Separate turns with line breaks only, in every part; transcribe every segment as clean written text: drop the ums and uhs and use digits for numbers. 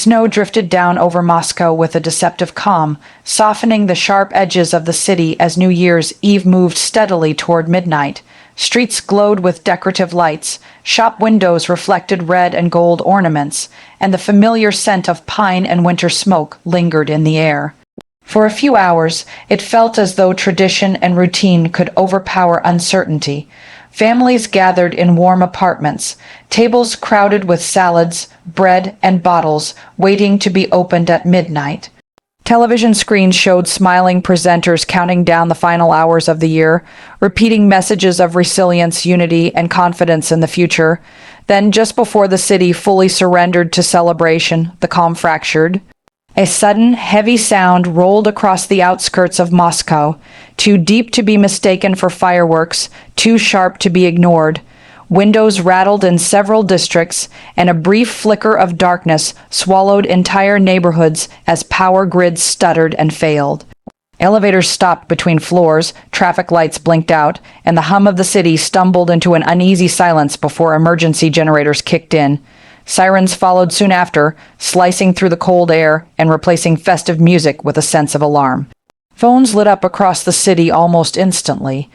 Snow drifted down over Moscow with a deceptive calm, softening the sharp edges of the city as New Year's Eve moved steadily toward midnight. Streets glowed with decorative lights, shop windows reflected red and gold ornaments, and the familiar scent of pine and winter smoke lingered in the air. For a few hours, it felt as though tradition and routine could overpower uncertainty. Families gathered in warm apartments, tables crowded with salads, bread, and bottles waiting to be opened at midnight. Television screens showed smiling presenters counting down the final hours of the year, repeating messages of resilience, unity, and confidence in the future. Then, just before the city fully surrendered to celebration, the calm fractured. A sudden, heavy sound rolled across the outskirts of Moscow, too deep to be mistaken for fireworks, too sharp to be ignored. Windows rattled in several districts, and a brief flicker of darkness swallowed entire neighborhoods as power grids stuttered and failed. Elevators stopped between floors, traffic lights blinked out, and the hum of the city stumbled into an uneasy silence before emergency generators kicked in. Sirens followed soon after, slicing through the cold air and replacing festive music with a sense of alarm. Phones lit up across the city almost instantly.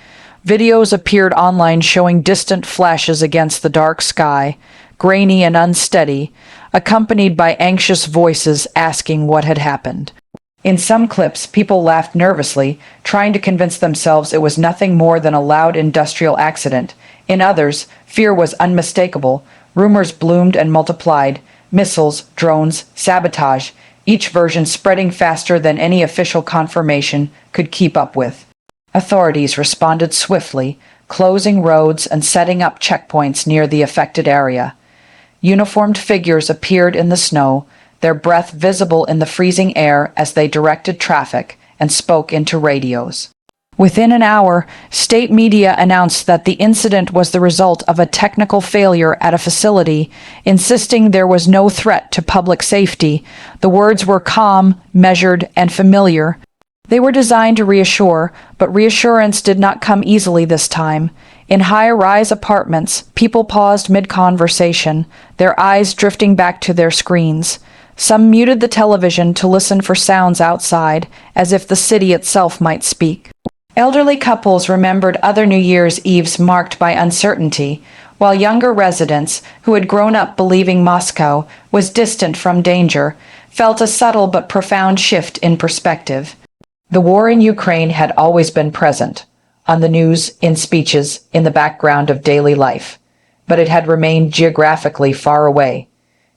Videos appeared online showing distant flashes against the dark sky, grainy and unsteady, accompanied by anxious voices asking what had happened. In some clips, people laughed nervously, trying to convince themselves it was nothing more than a loud industrial accident. In others, fear was unmistakable. Rumors bloomed and multiplied: missiles, drones, sabotage, each version spreading faster than any official confirmation could keep up with. Authorities responded swiftly, closing roads and setting up checkpoints near the affected area. Uniformed figures appeared in the snow, their breath visible in the freezing air as they directed traffic and spoke into radios. Within an hour, state media announced that the incident was the result of a technical failure at a facility, insisting there was no threat to public safety. The words were calm, measured, and familiar. They were designed to reassure, but reassurance did not come easily this time. In high-rise apartments, people paused mid-conversation, their eyes drifting back to their screens. Some muted the television to listen for sounds outside, as if the city itself might speak. Elderly couples remembered other New Year's Eves marked by uncertainty, while younger residents, who had grown up believing Moscow was distant from danger, felt a subtle but profound shift in perspective. The war in Ukraine had always been present, on the news, in speeches, in the background of daily life, but it had remained geographically far away.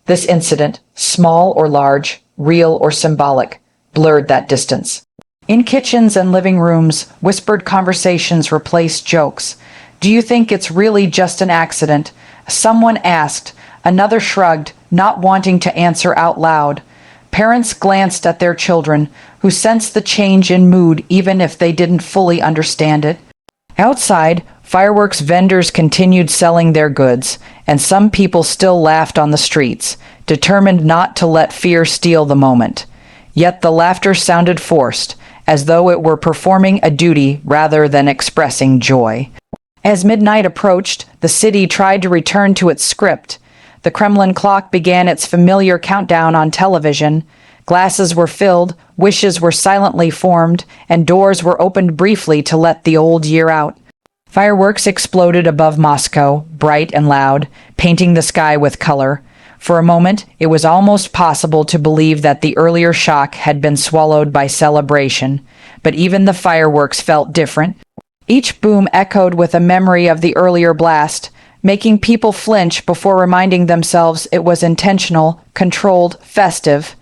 This incident, small or large, real or symbolic, blurred that distance. In kitchens and living rooms, whispered conversations replaced jokes. "Do you think it's really just an accident?" Someone asked. Another shrugged, not wanting to answer out loud. Parents glanced at their children, who sensed the change in mood even if they didn't fully understand it. Outside, fireworks vendors continued selling their goods, and some people still laughed on the streets, determined not to let fear steal the moment. Yet the laughter sounded forced, as though it were performing a duty rather than expressing joy. As midnight approached, the city tried to return to its script. The Kremlin clock began its familiar countdown on television. Glasses were filled, wishes were silently formed, and doors were opened briefly to let the old year out. Fireworks exploded above Moscow, bright and loud, painting the sky with color. For a moment, it was almost possible to believe that the earlier shock had been swallowed by celebration, but even the fireworks felt different. Each boom echoed with a memory of the earlier blast, making people flinch before reminding themselves it was intentional, controlled, festive.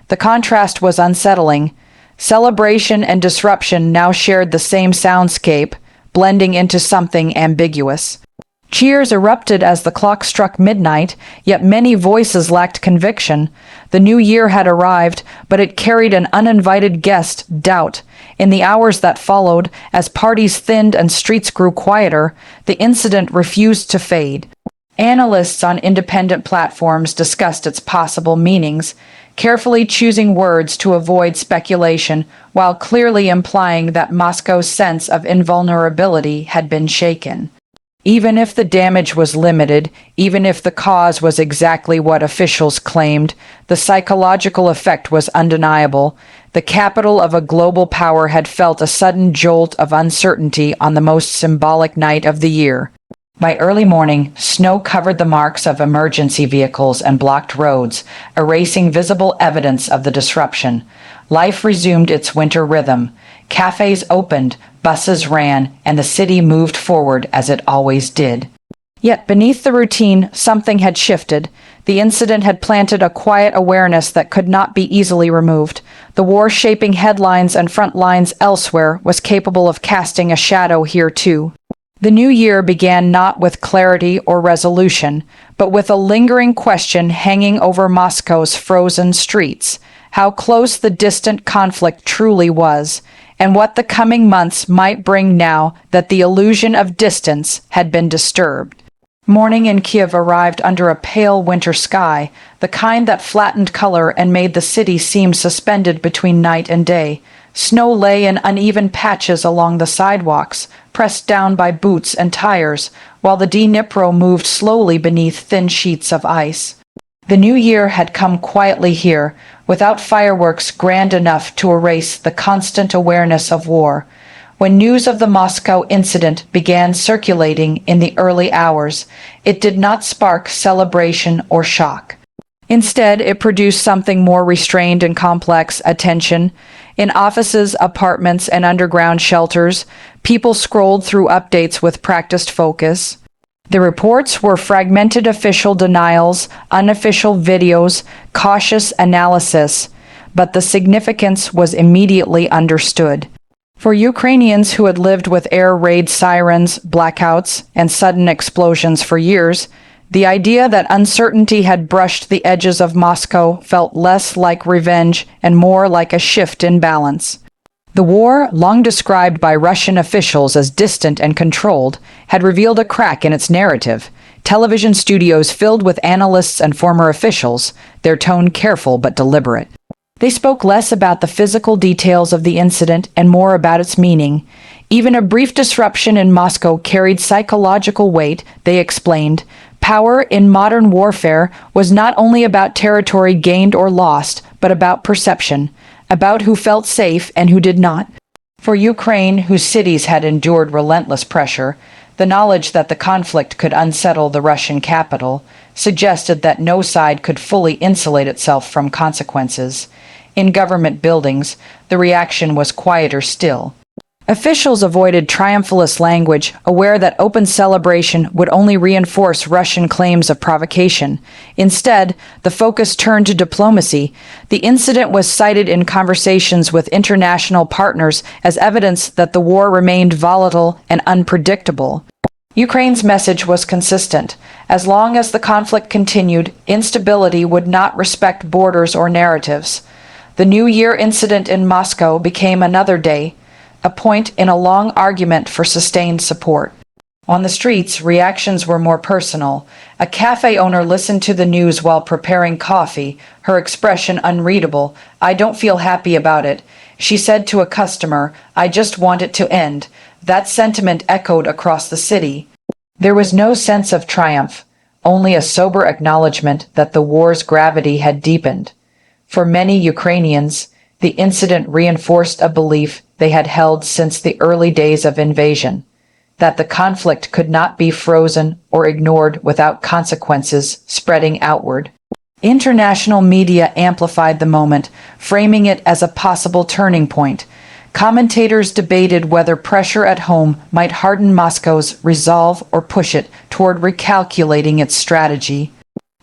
The contrast was unsettling. Celebration and disruption now shared the same soundscape, blending into something ambiguous. Cheers erupted as the clock struck midnight, yet many voices lacked conviction. The new year had arrived, but it carried an uninvited guest, doubt. In the hours that followed, as parties thinned and streets grew quieter, the incident refused to fade. Analysts on independent platforms discussed its possible meanings, carefully choosing words to avoid speculation, while clearly implying that Moscow's sense of invulnerability had been shaken. Even if the damage was limited, even if the cause was exactly what officials claimed, the psychological effect was undeniable. The capital of a global power had felt a sudden jolt of uncertainty on the most symbolic night of the year. By early morning, snow covered the marks of emergency vehicles and blocked roads, erasing visible evidence of the disruption. Life resumed its winter rhythm. Cafes opened, buses ran, and the city moved forward as it always did. Yet beneath the routine, something had shifted. The incident had planted a quiet awareness that could not be easily removed. The war shaping headlines and front lines elsewhere was capable of casting a shadow here too. The new year began not with clarity or resolution, but with a lingering question hanging over Moscow's frozen streets: how close the distant conflict truly was, and what the coming months might bring now that the illusion of distance had been disturbed. Morning in Kyiv arrived under a pale winter sky, the kind that flattened color and made the city seem suspended between night and day. Snow lay in uneven patches along the sidewalks, pressed down by boots and tires, while the Dnipro moved slowly beneath thin sheets of ice. The new year had come quietly here, without fireworks grand enough to erase the constant awareness of war. When news of the Moscow incident began circulating in the early hours, it did not spark celebration or shock. Instead, it produced something more restrained and complex: attention. In offices, apartments, and underground shelters, people scrolled through updates with practiced focus. The reports were fragmented official denials, unofficial videos, cautious analysis, but the significance was immediately understood. For Ukrainians who had lived with air raid sirens, blackouts, and sudden explosions for years, the idea that uncertainty had brushed the edges of Moscow felt less like revenge and more like a shift in balance. The war, long described by Russian officials as distant and controlled, had revealed a crack in its narrative. Television studios filled with analysts and former officials, their tone careful but deliberate. They spoke less about the physical details of the incident and more about its meaning. Even a brief disruption in Moscow carried psychological weight, they explained. Power in modern warfare was not only about territory gained or lost, but about perception, about who felt safe and who did not. For Ukraine, whose cities had endured relentless pressure, the knowledge that the conflict could unsettle the Russian capital suggested that no side could fully insulate itself from consequences. In government buildings, the reaction was quieter still. Officials avoided triumphalist language, aware that open celebration would only reinforce Russian claims of provocation. Instead, the focus turned to diplomacy. The incident was cited in conversations with international partners as evidence that the war remained volatile and unpredictable. Ukraine's message was consistent. As long as the conflict continued, instability would not respect borders or narratives. The New Year incident in Moscow became another day, a point in a long argument for sustained support. On the streets, reactions were more personal. A cafe owner listened to the news while preparing coffee, her expression unreadable. "I don't feel happy about it." She said to a customer, "I just want it to end." That sentiment echoed across the city. There was no sense of triumph, only a sober acknowledgement that the war's gravity had deepened. For many Ukrainians, the incident reinforced a belief they had held since the early days of invasion, that the conflict could not be frozen or ignored without consequences spreading outward. International media amplified the moment, framing it as a possible turning point. Commentators debated whether pressure at home might harden Moscow's resolve or push it toward recalculating its strategy.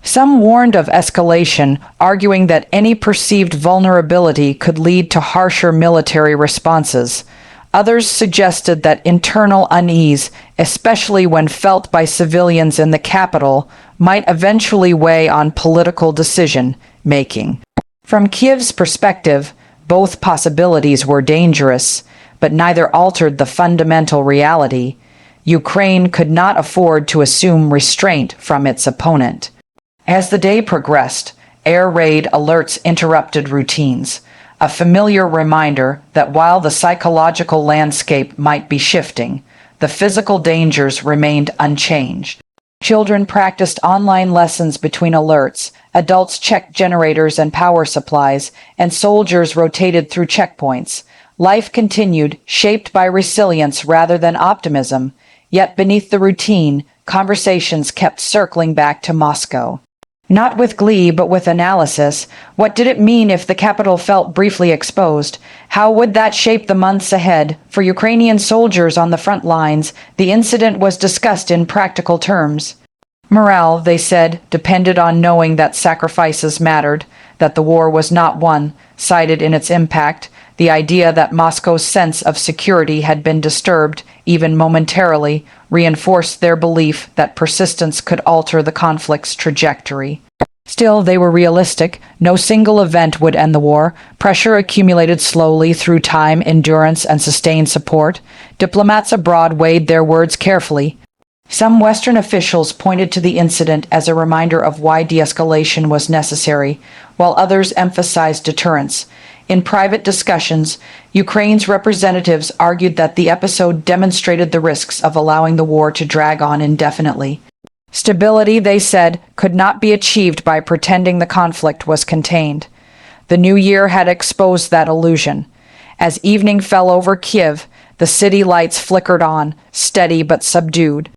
Some warned of escalation, arguing that any perceived vulnerability could lead to harsher military responses. Others suggested that internal unease, especially when felt by civilians in the capital, might eventually weigh on political decision-making. From Kyiv's perspective, both possibilities were dangerous, but neither altered the fundamental reality. Ukraine could not afford to assume restraint from its opponent. As the day progressed, air raid alerts interrupted routines, a familiar reminder that while the psychological landscape might be shifting, the physical dangers remained unchanged. Children practiced online lessons between alerts, adults checked generators and power supplies, and soldiers rotated through checkpoints. Life continued, shaped by resilience rather than optimism, yet beneath the routine, conversations kept circling back to Moscow. Not with glee, but with analysis. What did it mean if the capital felt briefly exposed? How would that shape the months ahead? For Ukrainian soldiers on the front lines, the incident was discussed in practical terms. Morale, they said, depended on knowing that sacrifices mattered, that the war was not one-sided in its impact, the idea that Moscow's sense of security had been disturbed, even momentarily, reinforced their belief that persistence could alter the conflict's trajectory. Still, they were realistic. No single event would end the war. Pressure accumulated slowly through time, endurance, and sustained support. Diplomats abroad weighed their words carefully. Some Western officials pointed to the incident as a reminder of why de-escalation was necessary, while others emphasized deterrence. In private discussions, Ukraine's representatives argued that the episode demonstrated the risks of allowing the war to drag on indefinitely. Stability, they said, could not be achieved by pretending the conflict was contained. The new year had exposed that illusion. As evening fell over Kyiv, the city lights flickered on, steady but subdued.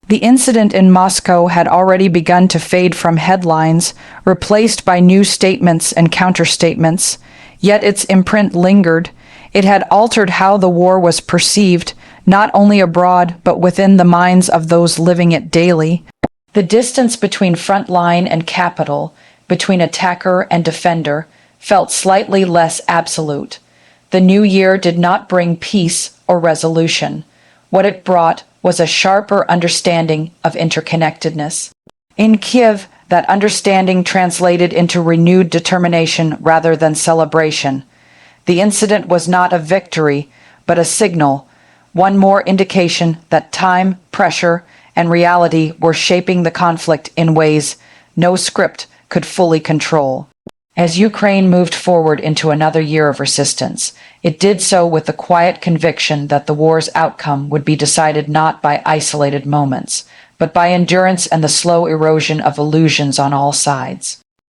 The incident in Moscow had already begun to fade from headlines, replaced by new statements and counterstatements. Yet its imprint lingered. It had altered how the war was perceived, not only abroad but within the minds of those living it daily. The distance between front line and capital, between attacker and defender, felt slightly less absolute. The new year did not bring peace or resolution. What it brought was a sharper understanding of interconnectedness. In Kyiv, that understanding translated into renewed determination rather than celebration. The incident was not a victory, but a signal, one more indication that time, pressure, and reality were shaping the conflict in ways no script could fully control. As Ukraine moved forward into another year of resistance, it did so with the quiet conviction that the war's outcome would be decided not by isolated moments, but by endurance and the slow erosion of illusions on all sides.